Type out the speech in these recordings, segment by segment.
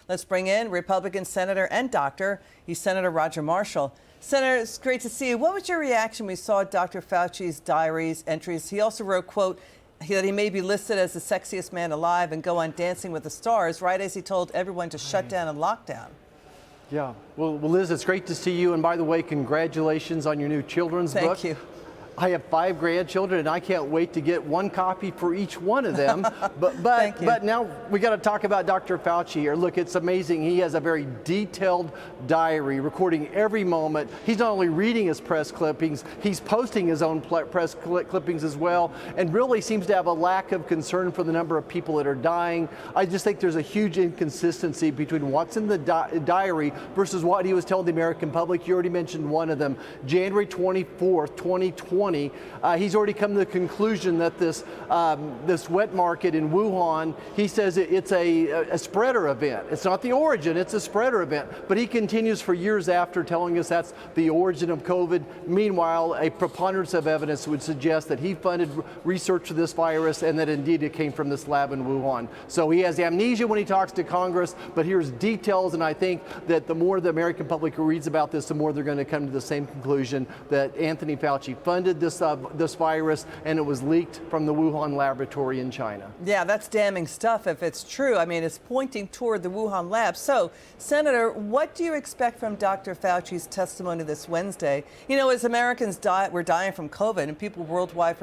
Let's bring in Republican Senator and doctor. He's Senator Roger Marshall. Senator, it's great to see you. What was your reaction when we saw Dr. Fauci's diaries entries? He also wrote, quote, that he may be listed as the sexiest man alive and go on Dancing with the Stars, right as he told everyone to shut down and lock down. Yeah. Well, Liz, it's great to see you. And by the way, congratulations on your new children's book. Thank you. I have 5 grandchildren, and I can't wait to get one copy for each one of them. But now we got to talk about Dr. Fauci here. Look, it's amazing. He has a very detailed diary, recording every moment. He's not only reading his press clippings, he's posting his own press clippings as well, and really seems to have a lack of concern for the number of people that are dying. I just think there's a huge inconsistency between what's in the diary versus what he was telling the American public. You already mentioned one of them, January 24th, 2020. He's already come to the conclusion that this wet market in Wuhan, he says it's a spreader event. It's not the origin, it's a spreader event. But he continues for years after telling us that's the origin of COVID. Meanwhile, a preponderance of evidence would suggest that he funded research for this virus and that indeed it came from this lab in Wuhan. So he has amnesia when he talks to Congress, but here's details, and I think that the more the American public reads about this, the more they're going to come to the same conclusion that Anthony Fauci funded this virus, and it was leaked from the Wuhan laboratory in China. Yeah, that's damning stuff if it's true. I mean, it's pointing toward the Wuhan lab. So, Senator, what do you expect from Dr. Fauci's testimony this Wednesday? You know, as Americans were dying from COVID, and people worldwide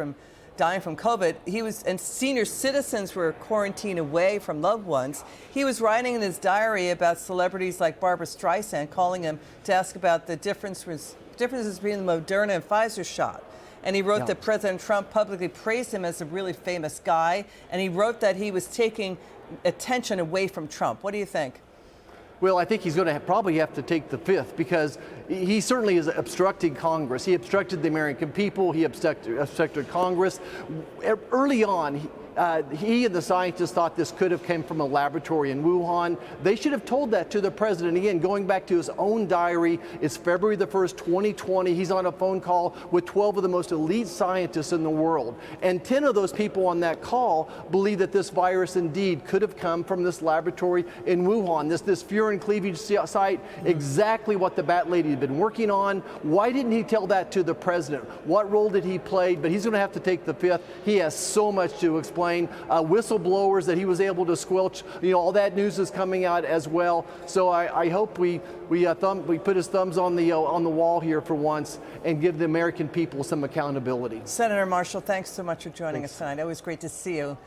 dying from COVID, and senior citizens were quarantined away from loved ones. He was writing in his diary about celebrities like Barbara Streisand, calling him to ask about the differences between the Moderna and Pfizer shot. And he wrote that President Trump publicly praised him as a really famous guy. And he wrote that he was taking attention away from Trump. What do you think? Well, I think he's going to probably have to take the fifth, because he certainly is obstructing Congress. He obstructed the American people. He obstructed Congress. Early on, he and the scientists thought this could have come from a laboratory in Wuhan. They should have told that to the president. Again, going back to his own diary, it's February the 1st, 2020. He's on a phone call with 12 of the most elite scientists in the world. And 10 of those people on that call believe that this virus indeed could have come from this laboratory in Wuhan, this furin cleavage site, exactly what the Bat Lady had been working on. Why didn't he tell that to the president? What role did he play? But he's going to have to take the fifth. He has so much to explain. Whistleblowers that he was able to squelch, all that news is coming out as well. So I hope we put his thumbs on the wall here for once and give the American people some accountability. Senator Marshall, thanks so much for joining us tonight. Always great to see you.